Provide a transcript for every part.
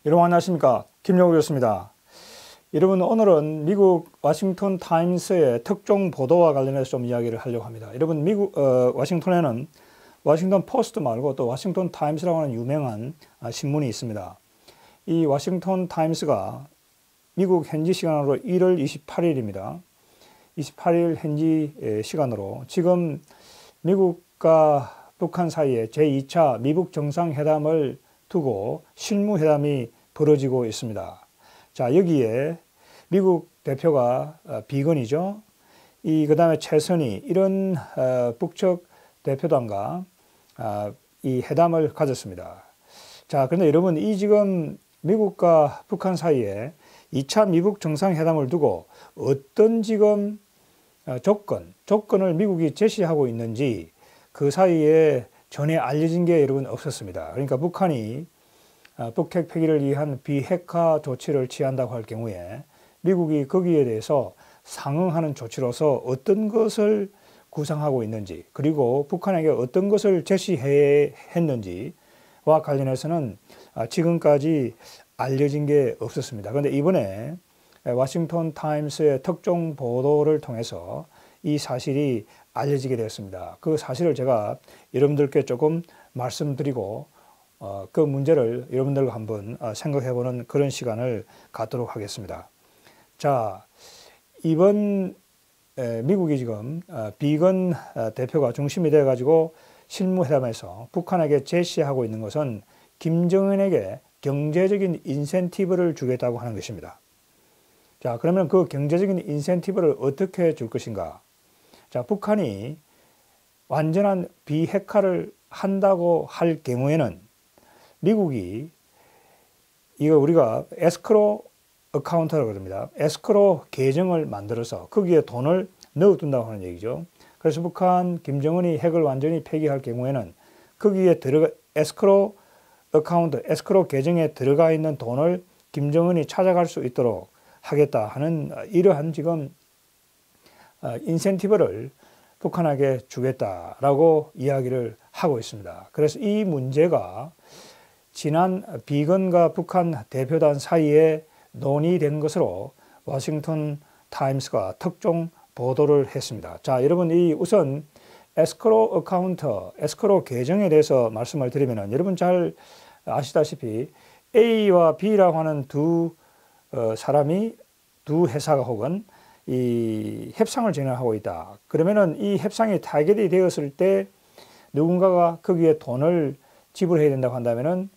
여러분 안녕하십니까, 김용우였습니다. 여러분, 오늘은 미국 워싱턴 타임스의 특종 보도와 관련해서 좀 이야기를 하려고 합니다. 여러분, 미국 워싱턴에는 워싱턴 포스트 말고 또 워싱턴 타임스라고 하는 유명한 신문이 있습니다. 이 워싱턴 타임스가 미국 현지 시간으로 1월 28일입니다. 28일 현지 시간으로 지금 미국과 북한 사이에 제2차 미북 정상회담을 두고 실무회담이 벌어지고 있습니다. 자, 여기에 미국 대표가 비건이죠. 그다음에 최선희 이런 북측 대표단과 이 회담을 가졌습니다. 자, 그런데 여러분, 이 지금 미국과 북한 사이에 2차 미북 정상회담을 두고 어떤 지금 조건을 미국이 제시하고 있는지 그 사이에 전에 알려진 게 여러분 없었습니다. 그러니까 북한이 북핵 폐기를 위한 비핵화 조치를 취한다고 할 경우에 미국이 거기에 대해서 상응하는 조치로서 어떤 것을 구상하고 있는지, 그리고 북한에게 어떤 것을 제시했는지와 관련해서는 지금까지 알려진 게 없었습니다. 그런데 이번에 워싱턴 타임스의 특종 보도를 통해서 이 사실이 알려지게 되었습니다. 그 사실을 제가 여러분들께 조금 말씀드리고 그 문제를 여러분들과 한번 생각해보는 그런 시간을 갖도록 하겠습니다. 자, 이번 미국이 지금 비건 대표가 중심이 되어가지고 실무회담에서 북한에게 제시하고 있는 것은 김정은에게 경제적인 인센티브를 주겠다고 하는 것입니다. 자, 그러면 그 경제적인 인센티브를 어떻게 줄 것인가? 자, 북한이 완전한 비핵화를 한다고 할 경우에는 미국이 이거 우리가 에스크로 어카운트라고 합니다. 에스크로 계정을 만들어서 거기에 돈을 넣어둔다고 하는 얘기죠. 그래서 북한 김정은이 핵을 완전히 폐기할 경우에는 거기에 에스크로 어카운트, 에스크로 계정에 들어가 있는 돈을 김정은이 찾아갈 수 있도록 하겠다 하는 이러한 지금 인센티브를 북한에게 주겠다라고 이야기를 하고 있습니다. 그래서 이 문제가 지난 비건과 북한 대표단 사이에 논의된 것으로 워싱턴 타임스가 특종 보도를 했습니다. 자, 여러분, 우선 에스크로 어카운트, 에스크로 계정에 대해서 말씀을 드리면 여러분 잘 아시다시피 A와 B라고 하는 두 회사가 혹은 이 협상을 진행하고 있다. 그러면은 이 협상이 타결이 되었을 때 누군가가 거기에 돈을 지불해야 된다고 한다면은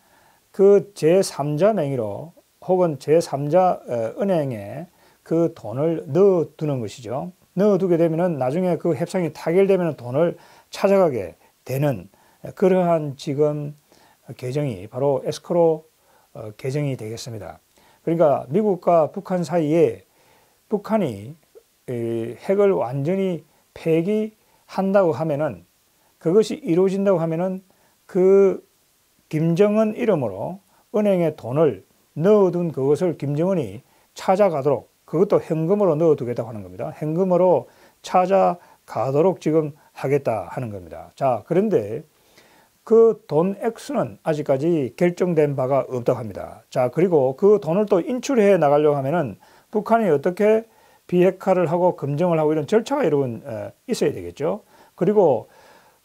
그 제3자 명의로 혹은 제3자 은행에 그 돈을 넣어두는 것이죠. 넣어두게 되면은 나중에 그 협상이 타결되면 돈을 찾아가게 되는 그러한 지금 계정이 바로 에스크로 계정이 되겠습니다. 그러니까 미국과 북한 사이에 북한이 핵을 완전히 폐기한다고 하면은, 그것이 이루어진다고 하면은 그 김정은 이름으로 은행에 돈을 넣어둔 그것을 김정은이 찾아가도록, 그것도 현금으로 넣어두겠다고 하는 겁니다. 현금으로 찾아가도록 지금 하겠다 하는 겁니다. 자, 그런데 그 돈 액수는 아직까지 결정된 바가 없다고 합니다. 자, 그리고 그 돈을 또 인출해 나가려고 하면은 북한이 어떻게 비핵화를 하고 검증을 하고 이런 절차가 여러분 있어야 되겠죠. 그리고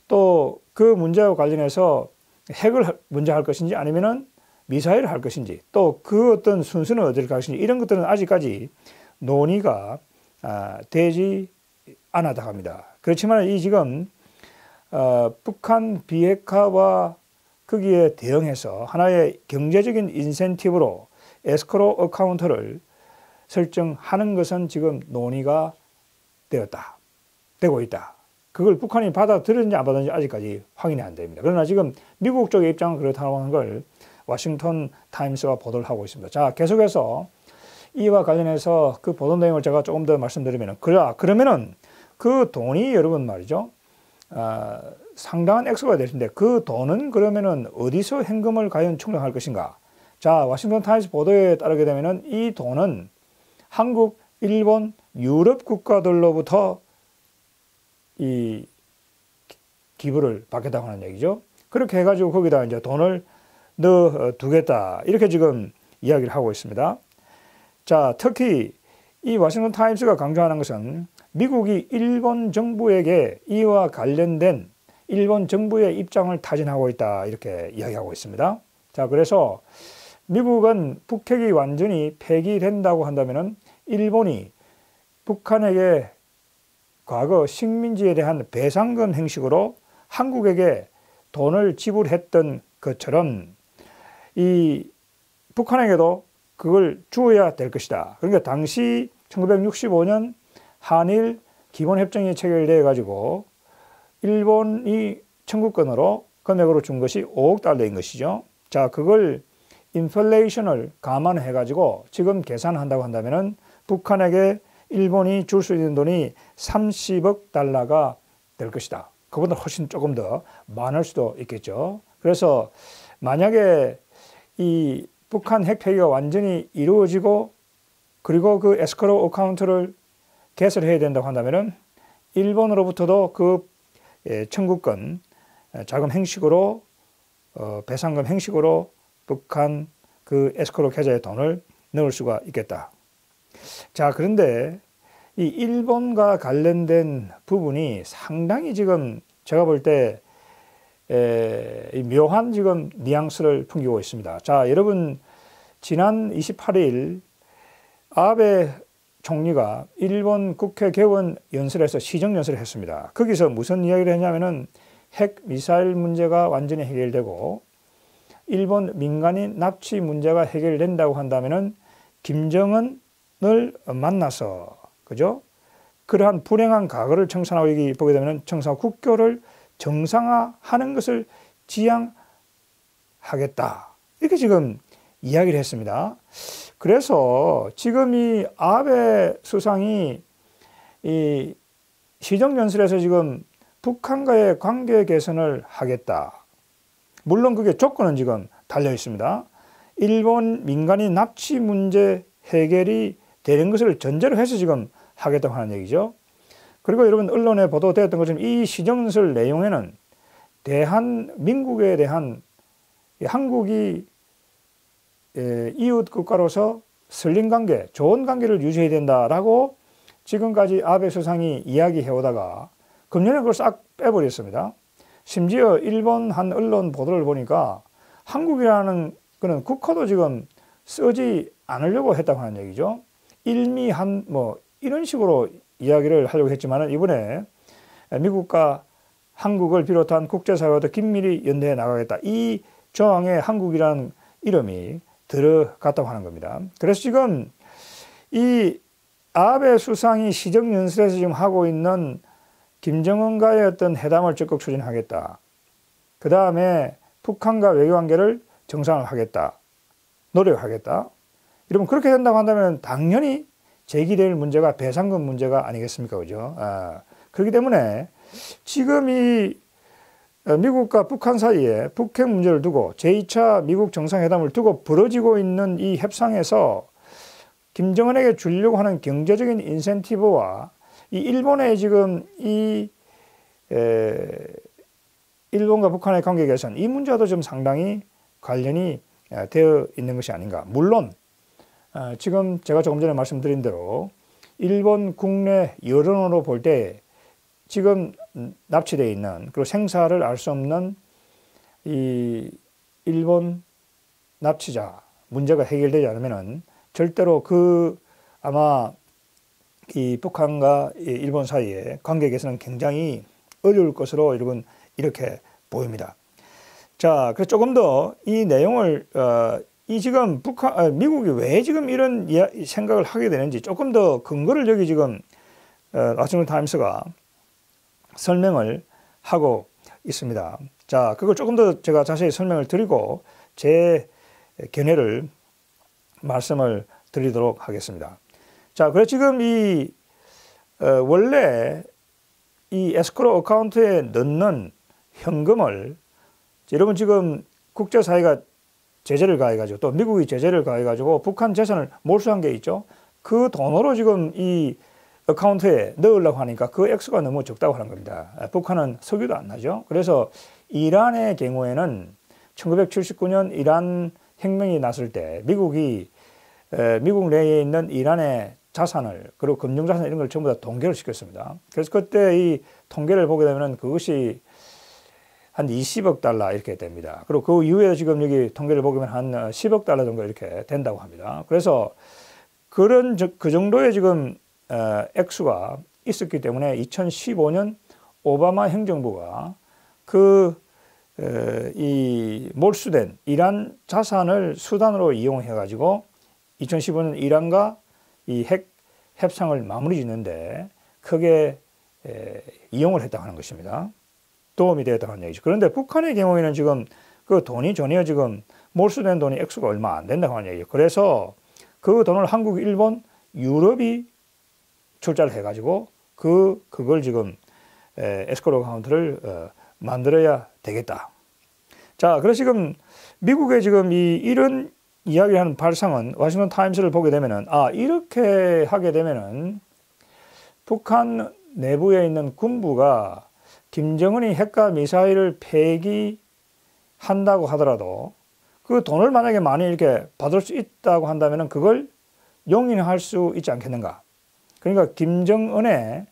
또 그 문제와 관련해서 핵을 먼저 할 것인지 아니면은 미사일을 할 것인지, 또 그 어떤 순서는 어디를 갈 것인지, 이런 것들은 아직까지 논의가 되지 않았다고 합니다. 그렇지만 이 지금 북한 비핵화와 거기에 대응해서 하나의 경제적인 인센티브로 에스크로 어카운트를 설정하는 것은 지금 논의가 되고 있다. 그걸 북한이 받아들였는지 안 받았는지 아직까지 확인이 안 됩니다. 그러나 지금 미국 쪽의 입장은 그렇다고 하는 걸 워싱턴 타임스가 보도를 하고 있습니다. 자, 계속해서 이와 관련해서 그 보도 내용을 제가 조금 더 말씀드리면, 그러면은 그 돈이 여러분 말이죠, 상당한 액수가 될 텐데 그 돈은 그러면은 어디서 현금을 과연 충당할 것인가? 자, 워싱턴 타임스 보도에 따르게 되면은 이 돈은 한국, 일본, 유럽 국가들로부터 이 기부를 받겠다고 하는 얘기죠. 그렇게 해가지고 거기다 이제 돈을 넣어두겠다. 이렇게 지금 이야기를 하고 있습니다. 자, 특히 이 워싱턴 타임스가 강조하는 것은 미국이 일본 정부에게 이와 관련된 일본 정부의 입장을 타진하고 있다, 이렇게 이야기하고 있습니다. 자, 그래서 미국은 북핵이 완전히 폐기된다고 한다면 일본이 북한에게 과거 식민지에 대한 배상금 형식으로 한국에게 돈을 지불했던 것처럼 이 북한에게도 그걸 주어야 될 것이다. 그러니까 당시 1965년 한일 기본협정이 체결되어 가지고 일본이 청구권으로 금액으로 준 것이 5억 달러인 것이죠. 자, 그걸 인플레이션을 감안해 가지고 지금 계산한다고 한다면은 북한에게 일본이 줄 수 있는 돈이 30억 달러가 될 것이다. 그보다 훨씬 조금 더 많을 수도 있겠죠. 그래서 만약에 이 북한 핵 폐기가 완전히 이루어지고 그리고 그 에스크로우 어카운트를 개설해야 된다고 한다면은 일본으로부터도 그 청구권 자금 형식으로 배상금 형식으로 북한 그 에스크로우 계좌에 돈을 넣을 수가 있겠다. 자, 그런데 이 일본과 관련된 부분이 상당히 지금 제가 볼 때 묘한 지금 뉘앙스를 풍기고 있습니다. 자, 여러분 지난 28일 아베 총리가 일본 국회 개원 연설에서 시정연설을 했습니다. 거기서 무슨 이야기를 했냐면은 핵 미사일 문제가 완전히 해결되고 일본 민간인 납치 문제가 해결된다고 한다면은 김정은을 만나서, 그죠? 그러한 불행한 과거를 청산하고 여기 보게 되면은 청산하고 국교를 정상화하는 것을 지향하겠다. 이렇게 지금 이야기를 했습니다. 그래서 지금 이 아베 수상이 이 시정연설에서 지금 북한과의 관계 개선을 하겠다. 물론 그게 조건은 지금 달려 있습니다. 일본 민간인 납치 문제 해결이 되는 것을 전제로 해서 지금 하겠다고 하는 얘기죠. 그리고 여러분 언론에 보도되었던 것처럼 이 시정연설 내용에는 대한민국에 대한 한국이 이웃 국가로서 설린 관계, 좋은 관계를 유지해야 된다라고 지금까지 아베 수상이 이야기해 오다가 금년에 그걸 싹 빼버렸습니다. 심지어 일본 한 언론 보도를 보니까 한국이라는 그는 국호도 지금 쓰지 않으려고 했다고 하는 얘기죠. 일미한 뭐 이런 식으로 이야기를 하려고 했지만 이번에 미국과 한국을 비롯한 국제사회와도 긴밀히 연대해 나가겠다. 이 조항에 한국이라는 이름이 들어갔다고 하는 겁니다. 그래서 지금 이 아베 수상이 시정연설에서 지금 하고 있는 김정은과의 어떤 회담을 적극 추진하겠다. 그 다음에 북한과 외교관계를 정상화하겠다. 노력하겠다. 여러분 그렇게 된다고 한다면 당연히 제기될 문제가 배상금 문제가 아니겠습니까? 그죠? 그렇기 때문에 지금 이 미국과 북한 사이에 북핵 문제를 두고 제2차 미국 정상회담을 두고 벌어지고 있는 이 협상에서 김정은에게 주려고 하는 경제적인 인센티브와 이 일본의 지금 이 일본과 북한의 관계 개선 이 문제와도 좀 상당히 관련이 되어 있는 것이 아닌가. 물론 지금 제가 조금 전에 말씀드린 대로 일본 국내 여론으로 볼 때 지금 납치되어 있는 그리고 생사를 알 수 없는 이 일본 납치자 문제가 해결되지 않으면은 절대로 그 아마 이 북한과 일본 사이의 관계 개선은 굉장히 어려울 것으로 여러분 이렇게 보입니다. 자, 그래서 조금 더 이 내용을 이 지금 미국이 왜 지금 이런 생각을 하게 되는지 조금 더 근거를 여기 지금 워싱턴 타임스가 설명을 하고 있습니다. 자, 그걸 조금 더 제가 자세히 설명을 드리고 제 견해를 말씀을 드리도록 하겠습니다. 자, 그래서 지금 이 원래 이 에스크로우 어카운트에 넣는 현금을 여러분 지금 국제사회가 제재를 가해가지고 또 미국이 제재를 가해가지고 북한 재산을 몰수한 게 있죠. 그 돈으로 지금 이 어카운트에 넣으려고 하니까 그 액수가 너무 적다고 하는 겁니다. 북한은 석유도 안 나죠. 그래서 이란의 경우에는 1979년 이란 혁명이 났을 때 미국이 미국 내에 있는 이란의 자산을 그리고 금융자산 이런 걸 전부 다 동결을 시켰습니다. 그래서 그때 이 통계를 보게 되면 그것이 한 20억 달러 이렇게 됩니다. 그리고 그 이후에 지금 여기 통계를 보면 한 10억 달러 정도 이렇게 된다고 합니다. 그래서 그 정도의 지금 액수가 있었기 때문에 2015년 오바마 행정부가 이 몰수된 이란 자산을 수단으로 이용해 가지고 2015년 이란과 이 핵 협상을 마무리 짓는데 크게 이용을 했다고 하는 것입니다. 도움이 되었다고 하는 얘기죠. 그런데 북한의 경우에는 지금 그 돈이 전혀 지금 몰수된 돈이 액수가 얼마 안 된다고 하는 얘기죠. 그래서 그 돈을 한국, 일본, 유럽이 출자를 해가지고 그걸 지금 에스크로 어카운트를 만들어야 되겠다. 자, 그래서 지금 미국의 지금 이런 이야기를 하는 발상은 워싱턴 타임스를 보게 되면은 이렇게 하게 되면은 북한 내부에 있는 군부가 김정은이 핵과 미사일을 폐기한다고 하더라도 그 돈을 만약에 많이 이렇게 받을 수 있다고 한다면은 그걸 용인할 수 있지 않겠는가. 그러니까 김정은의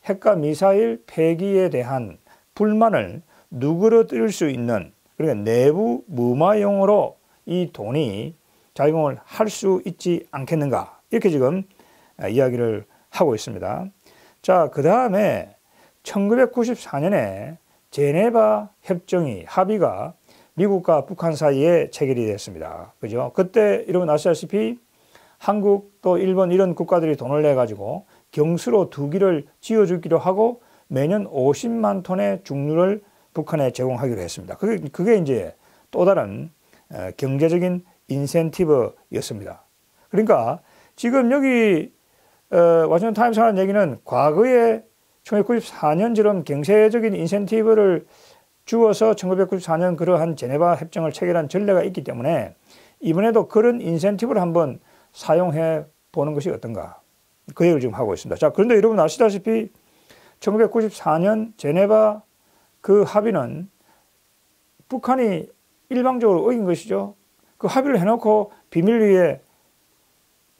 핵과 미사일 폐기에 대한 불만을 누그러뜨릴 수 있는, 그러니까 내부 무마용으로 이 돈이 작용을 할 수 있지 않겠는가. 이렇게 지금 이야기를 하고 있습니다. 자, 그 다음에 1994년에 제네바 합의가 미국과 북한 사이에 체결이 됐습니다. 그죠? 그때 여러분 아시다시피 한국 또 일본 이런 국가들이 돈을 내가지고 경수로 2기를 지어주기로 하고 매년 50만 톤의 중류를 북한에 제공하기로 했습니다. 그게 이제 또 다른 경제적인 인센티브였습니다. 그러니까 지금 여기 워싱턴 타임스 하는 얘기는 과거에 1994년처럼 경제적인 인센티브를 주어서 1994년 그러한 제네바 협정을 체결한 전례가 있기 때문에 이번에도 그런 인센티브를 한번 사용해 보는 것이 어떤가. 그 얘기를 지금 하고 있습니다. 자, 그런데 여러분 아시다시피 1994년 제네바 그 합의는 북한이 일방적으로 어긴 것이죠. 그 합의를 해놓고 비밀리에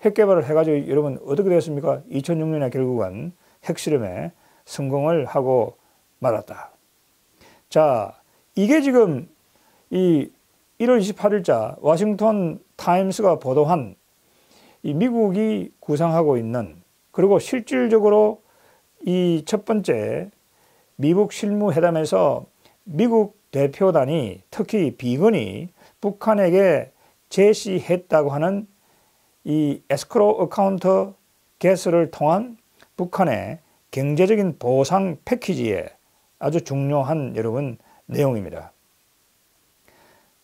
핵 개발을 해가지고 여러분 어떻게 됐습니까? 2006년에 결국은 핵실험에 성공을 하고 말았다. 자, 이게 지금 이 1월 28일자 워싱턴 타임스가 보도한 이 미국이 구상하고 있는, 그리고 실질적으로 이 첫 번째 미국 실무회담에서 미국 대표단이 특히 비건이 북한에게 제시했다고 하는 이 에스크로 어카운트 개설을 통한 북한의 경제적인 보상 패키지에 아주 중요한 여러분 내용입니다.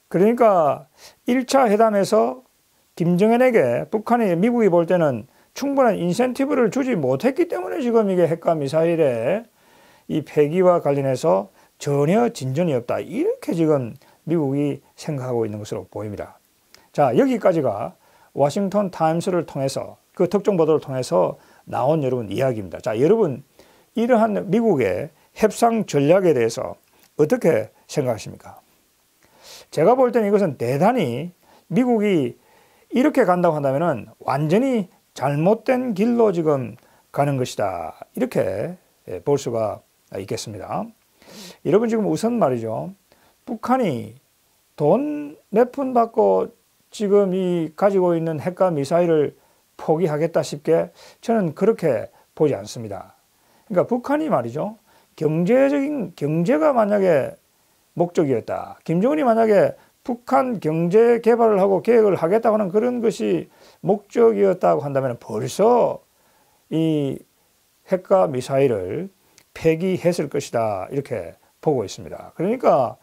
그러니까 1차 회담에서 김정은에게 북한이 미국이 볼 때는 충분한 인센티브를 주지 못했기 때문에 지금 이게 핵과 미사일의 이 폐기와 관련해서 전혀 진전이 없다. 이렇게 지금 미국이 생각하고 있는 것으로 보입니다. 자, 여기까지가 워싱턴 타임스를 통해서 그 특정 보도를 통해서 나온 여러분 이야기입니다. 자, 여러분 이러한 미국의 협상 전략에 대해서 어떻게 생각하십니까? 제가 볼 때는 이것은 대단히 미국이 이렇게 간다고 한다면은 완전히 잘못된 길로 지금 가는 것이다. 이렇게 볼 수가 있겠습니다. 여러분 지금 우선 말이죠. 북한이 돈 몇 푼 받고 지금 이 가지고 있는 핵과 미사일을 포기하겠다 싶게 저는 그렇게 보지 않습니다. 그러니까 북한이 말이죠. 경제가 만약에 목적이었다. 김정은이 만약에 북한 경제 개발을 하고 계획을 하겠다고 하는 그런 것이 목적이었다고 한다면 벌써 이 핵과 미사일을 폐기했을 것이다. 이렇게 보고 있습니다. 그러니까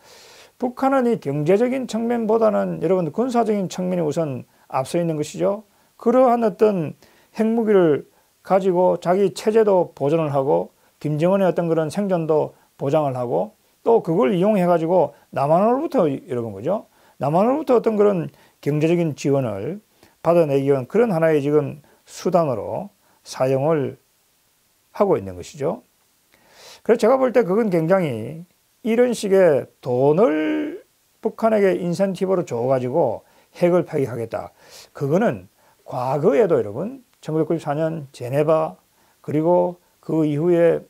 북한은 이 경제적인 측면보다는 여러분 군사적인 측면이 우선 앞서 있는 것이죠. 그러한 어떤 핵무기를 가지고 자기 체제도 보존을 하고 김정은의 어떤 그런 생존도 보장을 하고 또 그걸 이용해 가지고 남한으로부터 여러분 거죠. 남한으로부터 어떤 그런 경제적인 지원을 받아내기 위한 그런 하나의 지금 수단으로 사용을 하고 있는 것이죠. 그래서 제가 볼 때 그건 굉장히 이런 식의 돈을 북한에게 인센티브로 줘가지고 핵을 폐기하겠다. 그거는 과거에도 여러분 1994년 제네바 그리고 그 이후에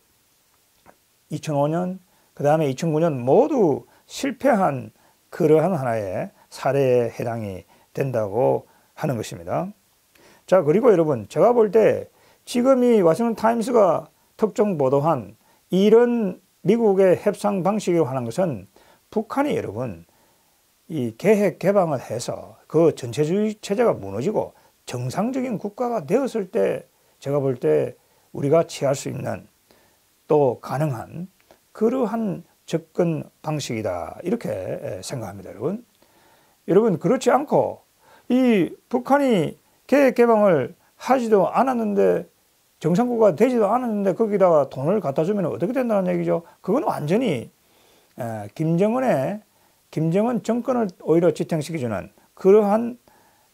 2005년 그 다음에 2009년 모두 실패한 그러한 하나의 사례에 해당이 된다고 하는 것입니다. 자, 그리고 여러분 제가 볼 때 지금 이 워싱턴 타임스가 특정 보도한 이런 미국의 협상 방식에 관한 것은 북한이 여러분 이 계획 개방을 해서 그 전체주의 체제가 무너지고 정상적인 국가가 되었을 때 제가 볼 때 우리가 취할 수 있는 또 가능한 그러한 접근 방식이다 이렇게 생각합니다. 여러분 그렇지 않고 이 북한이 계획 개방을 하지도 않았는데 정상국가 되지도 않았는데 거기다가 돈을 갖다 주면 어떻게 된다는 얘기죠. 그건 완전히 김정은 정권을 오히려 지탱시켜주는 그러한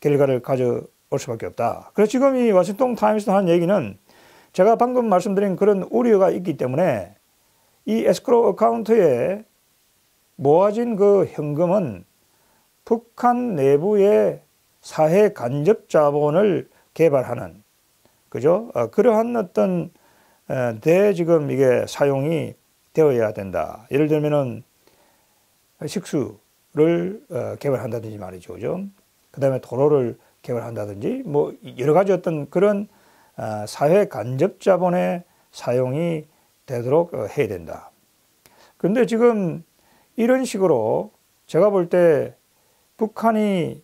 결과를 가져올 수밖에 없다. 그래서 지금 이 워싱턴 타임스가 하는 얘기는 제가 방금 말씀드린 그런 우려가 있기 때문에 이 에스크로우 어카운트에 모아진 그 현금은 북한 내부의 사회 간접 자본을 개발하는 그죠? 그러한 어떤 데 지금 이게 사용이 되어야 된다. 예를 들면은 식수를 개발한다든지 말이죠. 그죠? 그 다음에 도로를 개발한다든지 뭐 여러 가지 어떤 그런 사회 간접 자본의 사용이 되도록 해야 된다. 그런데 지금 이런 식으로 제가 볼 때 북한이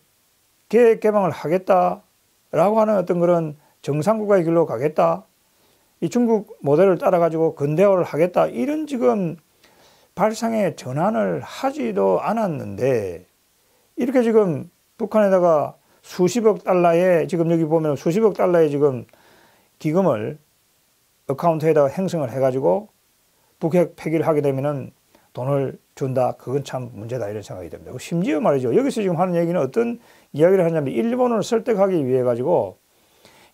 계획 개방을 하겠다라고 하는 어떤 그런 정상국가의 길로 가겠다. 이 중국 모델을 따라가지고 근대화를 하겠다. 이런 지금 발상의 전환을 하지도 않았는데 이렇게 지금 북한에다가 수십억 달러의 지금 여기 보면 수십억 달러의 지금 기금을 어카운트에다가 행성을 해가지고 북핵 폐기를 하게 되면은 돈을 준다. 그건 참 문제다. 이런 생각이 듭니다. 심지어 말이죠. 여기서 지금 하는 얘기는 어떤 이야기를 하냐면 일본을 설득하기 위해 가지고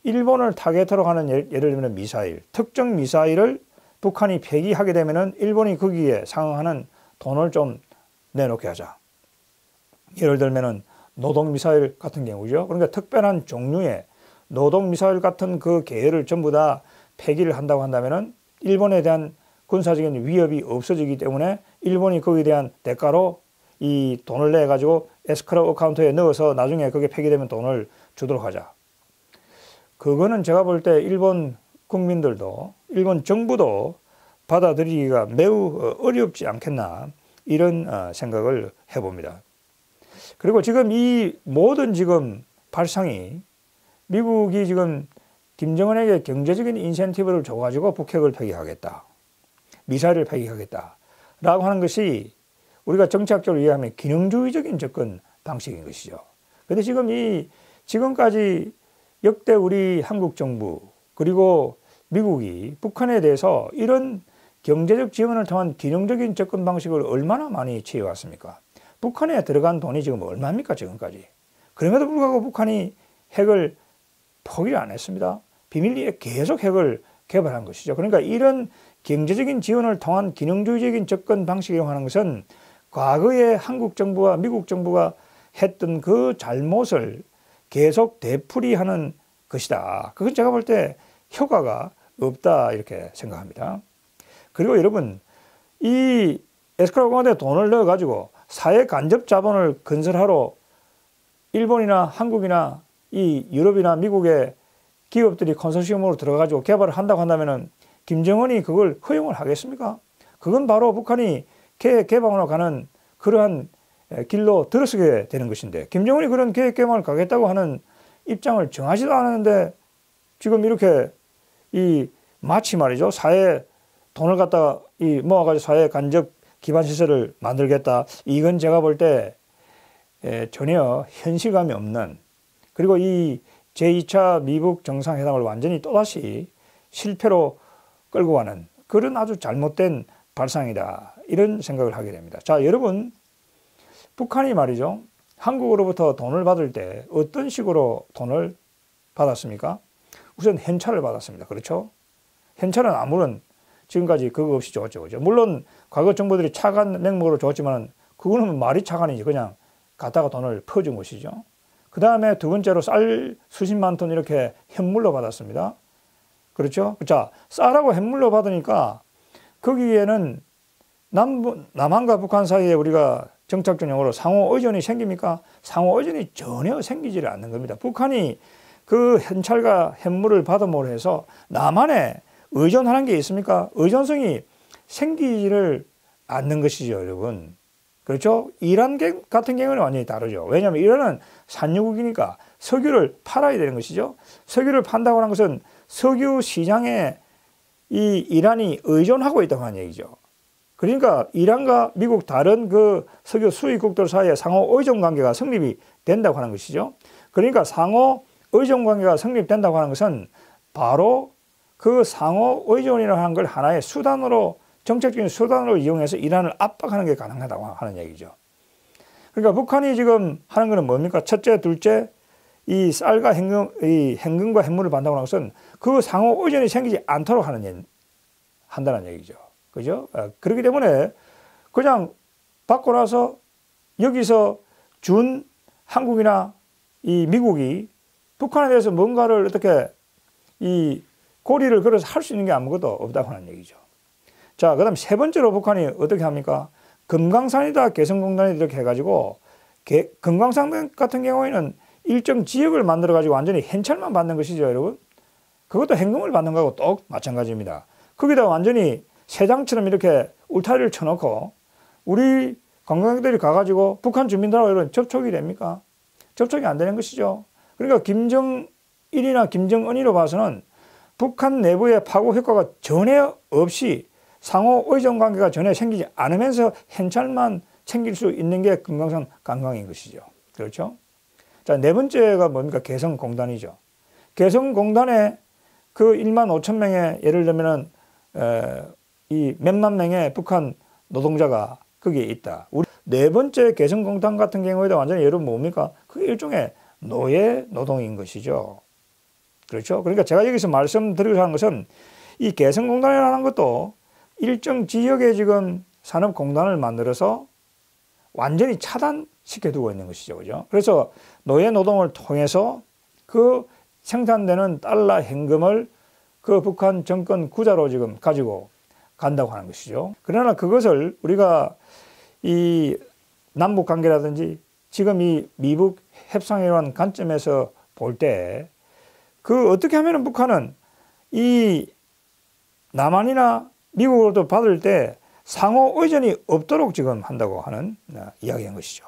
일본을 타겟으로 하는 예를 들면 미사일, 특정 미사일을 북한이 폐기하게 되면은 일본이 거기에 상응하는 돈을 좀 내놓게 하자. 예를 들면은 노동 미사일 같은 경우죠. 그러니까 특별한 종류의 노동 미사일 같은 그 계열을 전부 다 폐기를 한다고 한다면은 일본에 대한 군사적인 위협이 없어지기 때문에 일본이 거기에 대한 대가로 이 돈을 내 가지고 에스크로우 어카운트에 넣어서 나중에 그게 폐기되면 돈을 주도록 하자. 그거는 제가 볼 때 일본 국민들도 일본 정부도 받아들이기가 매우 어렵지 않겠나 이런 생각을 해봅니다. 그리고 지금 이 모든 지금 발상이 미국이 지금 김정은에게 경제적인 인센티브를 줘가지고 북핵을 폐기하겠다. 미사일을 폐기하겠다. 라고 하는 것이 우리가 정치학적으로 이해하면 기능주의적인 접근 방식인 것이죠. 그런데 지금 지금까지 역대 우리 한국 정부 그리고 미국이 북한에 대해서 이런 경제적 지원을 통한 기능적인 접근 방식을 얼마나 많이 취해왔습니까? 북한에 들어간 돈이 지금 얼마입니까 지금까지? 그럼에도 불구하고 북한이 핵을 포기를 안 했습니다. 비밀리에 계속 핵을 개발한 것이죠. 그러니까 이런 경제적인 지원을 통한 기능주의적인 접근 방식이라고 하는 것은 과거에 한국 정부와 미국 정부가 했던 그 잘못을 계속 되풀이하는 것이다. 그건 제가 볼 때 효과가 없다 이렇게 생각합니다. 그리고 여러분 이 에스크로우 어카운트에 돈을 넣어가지고 사회 간접 자본을 건설하러 일본이나 한국이나 이 유럽이나 미국의 기업들이 컨소시엄으로 들어가가지고 개발을 한다고 한다면은 김정은이 그걸 허용을 하겠습니까? 그건 바로 북한이 계획 개방으로 가는 그러한 길로 들어서게 되는 것인데 김정은이 그런 계획 개방을 가겠다고 하는 입장을 정하지도 않았는데 지금 이렇게 이 마치 말이죠. 사회 돈을 갖다가 이 모아가지고 사회 간접 기반 시설을 만들겠다. 이건 제가 볼 때 전혀 현실감이 없는 그리고 이 제2차 미북 정상회담을 완전히 또다시 실패로 끌고 가는 그런 아주 잘못된 발상이다. 이런 생각을 하게 됩니다. 자, 여러분 북한이 말이죠. 한국으로부터 돈을 받을 때 어떤 식으로 돈을 받았습니까? 우선 현찰을 받았습니다. 그렇죠? 현찰은 아무런 지금까지 그거 없이 줬죠. 그죠? 물론 과거 정부들이 차관 명목으로 줬지만 그거는 말이 차관이지. 그냥 갖다가 돈을 퍼준 것이죠. 그 다음에 두 번째로 쌀 수십만 톤 이렇게 현물로 받았습니다. 그렇죠? 자, 쌀하고 현물로 받으니까 거기에는 남한과 북한 사이에 우리가 정착전용으로 상호 의존이 생깁니까? 상호 의존이 전혀 생기지를 않는 겁니다. 북한이 그 현찰과 현물을 받음으로 해서 남한에 의존하는 게 있습니까? 의존성이 생기지를 않는 것이죠, 여러분. 그렇죠? 이란 같은 경우는 완전히 다르죠. 왜냐하면 이란은 산유국이니까 석유를 팔아야 되는 것이죠. 석유를 판다고 하는 것은 석유 시장에 이 이란이 의존하고 있다고 하는 얘기죠. 그러니까 이란과 미국 다른 그 석유 수입국들 사이에 상호 의존 관계가 성립이 된다고 하는 것이죠. 그러니까 상호 의존 관계가 성립된다고 하는 것은 바로 그 상호 의존이라고 하는 걸 하나의 수단으로, 정책적인 수단으로 이용해서 이란을 압박하는 게 가능하다고 하는 얘기죠. 그러니까 북한이 지금 하는 것은 뭡니까? 첫째, 둘째, 이 쌀과 현금과 현물을 받는다고 하는 것은 그 상호 의존이 생기지 않도록 한다는 얘기죠. 그죠? 그렇기 때문에 그냥 받고 나서 여기서 준 한국이나 이 미국이 북한에 대해서 뭔가를 어떻게 이 고리를 걸어서 할 수 있는 게 아무것도 없다고 하는 얘기죠. 자, 그 다음 세 번째로 북한이 어떻게 합니까? 금강산이다, 개성공단이다 이렇게 해가지고, 금강산 같은 경우에는 일정 지역을 만들어가지고 완전히 현찰만 받는 것이죠, 여러분. 그것도 현금을 받는 거하고 똑 마찬가지입니다. 거기다 완전히 새장처럼 이렇게 울타리를 쳐놓고, 우리 관광객들이 가가지고 북한 주민들하고 이런 접촉이 됩니까? 접촉이 안 되는 것이죠. 그러니까 김정일이나 김정은이로 봐서는 북한 내부의 파고 효과가 전혀 없이 상호 의존 관계가 전혀 생기지 않으면서 현찰만 챙길 수 있는 게 금강산 관광인 것이죠. 그렇죠? 자, 네 번째가 뭡니까? 개성공단이죠. 개성공단에 그 1만 5천 명의 예를 들면은 이 몇만 명의 북한 노동자가 거기에 있다. 우리 네 번째 개성공단 같은 경우에도 완전히 여러분 뭡니까? 그게 일종의 노예 노동인 것이죠. 그렇죠? 그러니까 제가 여기서 말씀드리고자 하는 것은 이 개성공단이라는 것도 일정 지역에 지금 산업공단을 만들어서 완전히 차단시켜 두고 있는 것이죠. 그죠? 그래서 노예 노동을 통해서 그 생산되는 달러 현금을 그 북한 정권 구자로 지금 가지고 간다고 하는 것이죠. 그러나 그것을 우리가 이 남북 관계라든지 지금 이 미북 협상이라는 관점에서 볼 때 그 어떻게 하면 북한은 이 남한이나 미국으로도 받을 때 상호 의존이 없도록 지금 한다고 하는 이야기인 것이죠.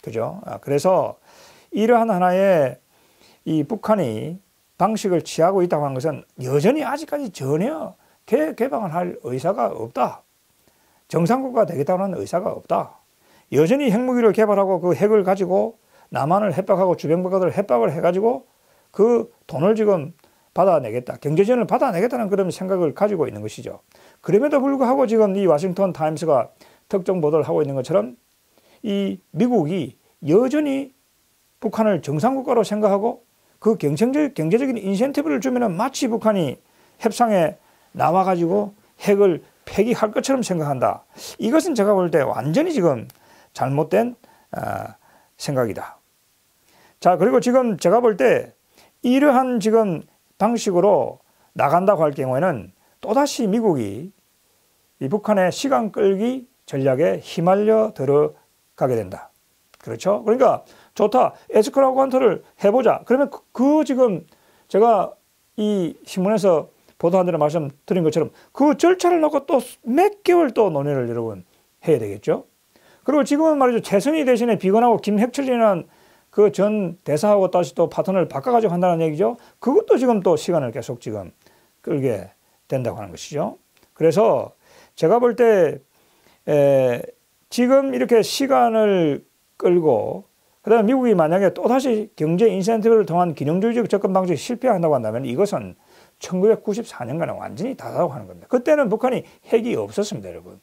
그죠? 그래서 이러한 하나의 이 북한이 방식을 취하고 있다고 하는 것은 여전히 아직까지 전혀 개방을 할 의사가 없다. 정상국가 되겠다고 하는 의사가 없다. 여전히 핵무기를 개발하고 그 핵을 가지고 남한을 협박하고 주변 국가들을 협박을 해가지고 그 돈을 지금 받아내겠다. 경제지원을 받아내겠다는 그런 생각을 가지고 있는 것이죠. 그럼에도 불구하고 지금 이 워싱턴 타임스가 특정 보도를 하고 있는 것처럼 이 미국이 여전히 북한을 정상국가로 생각하고 그 경제적인 인센티브를 주면은 마치 북한이 협상에 나와가지고 핵을 폐기할 것처럼 생각한다. 이것은 제가 볼 때 완전히 지금 잘못된 생각이다. 자, 그리고 지금 제가 볼 때 이러한 지금 방식으로 나간다고 할 경우에는 또다시 미국이 이 북한의 시간 끌기 전략에 휘말려 들어가게 된다. 그렇죠? 그러니까 좋다. 에스컬레이터 관토를 해보자. 그러면 그 지금 제가 이 신문에서 보도한 대로 말씀드린 것처럼 그 절차를 놓고 또 몇 개월 또 논의를 여러분 해야 되겠죠. 그리고 지금은 말이죠. 최순희 대신에 비건하고 김혁철이라는 그 전 대사하고 다시 또 파트너를 바꿔가지고 한다는 얘기죠. 그것도 지금 또 시간을 계속 지금 끌게 된다고 하는 것이죠. 그래서 제가 볼 때 지금 이렇게 시간을 끌고 그다음에 미국이 만약에 또다시 경제 인센티브를 통한 균형주의적 접근 방식이 실패한다고 한다면 이것은 1994년간에 완전히 다르다고 하는 겁니다. 그때는 북한이 핵이 없었습니다, 여러분.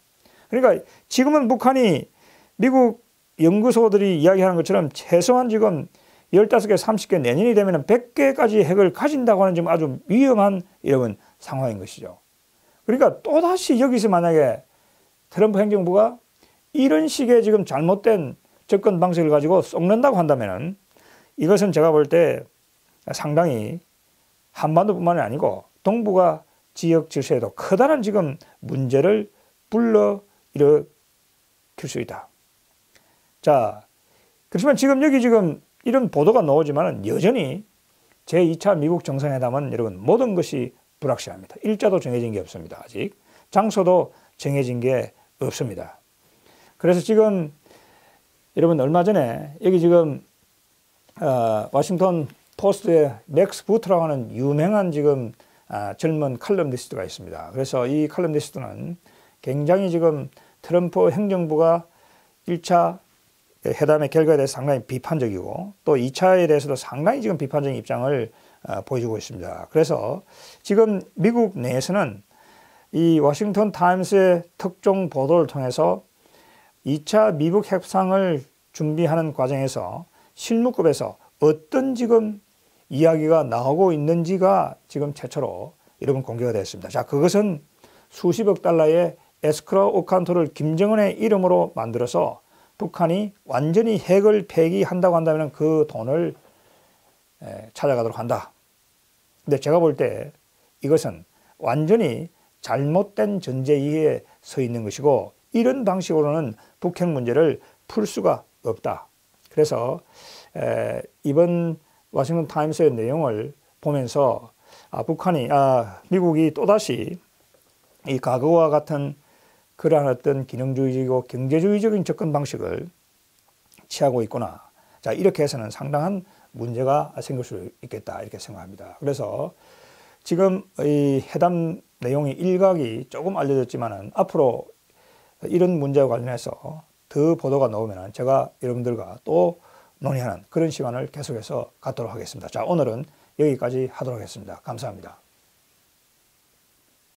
그러니까 지금은 북한이 미국 연구소들이 이야기하는 것처럼 최소한 지금 15개, 30개 내년이 되면 100개까지 핵을 가진다고 하는 지금 아주 위험한 이런 상황인 것이죠. 그러니까 또다시 여기서 만약에 트럼프 행정부가 이런 식의 지금 잘못된 접근 방식을 가지고 썩는다고 한다면은 이것은 제가 볼 때 상당히 한반도뿐만이 아니고 동북아 지역 질서에도 커다란 지금 문제를 불러일으킬 수 있다. 자, 그렇지만 지금 여기 지금 이런 보도가 나오지만은 여전히 제2차 미국 정상회담은 여러분 모든 것이 불확실합니다. 일자도 정해진 게 없습니다. 아직 장소도 정해진 게 없습니다. 그래서 지금 여러분 얼마 전에 여기 지금 워싱턴 포스트의 맥스 부트라고 하는 유명한 지금 젊은 칼럼니스트가 있습니다. 그래서 이 칼럼니스트는 굉장히 지금 트럼프 행정부가 1차 회담의 결과에 대해서 상당히 비판적이고 또 2차에 대해서도 상당히 지금 비판적인 입장을 보여주고 있습니다. 그래서 지금 미국 내에서는 이 워싱턴 타임스의 특종 보도를 통해서 2차 미국 협상을 준비하는 과정에서 실무급에서 어떤 지금 이야기가 나오고 있는지가 지금 최초로 여러분 공개가 됐습니다. 자, 그것은 수십억 달러의 에스크로 어카운트를 김정은의 이름으로 만들어서 북한이 완전히 핵을 폐기한다고 한다면 그 돈을 찾아가도록 한다. 근데 제가 볼 때 이것은 완전히 잘못된 전제위에 서 있는 것이고 이런 방식으로는 북핵 문제를 풀 수가 없다. 그래서 이번 워싱턴 타임스의 내용을 보면서 미국이 또다시 이 과거와 같은 그러한 어떤 기능주의적이고 경제주의적인 접근 방식을 취하고 있구나. 자, 이렇게 해서는 상당한 문제가 생길 수 있겠다 이렇게 생각합니다. 그래서 지금 이 회담 내용이 일각이 조금 알려졌지만은 앞으로 이런 문제와 관련해서 더 보도가 나오면은 제가 여러분들과 또 논의하는 그런 시간을 계속해서 갖도록 하겠습니다. 자, 오늘은 여기까지 하도록 하겠습니다. 감사합니다.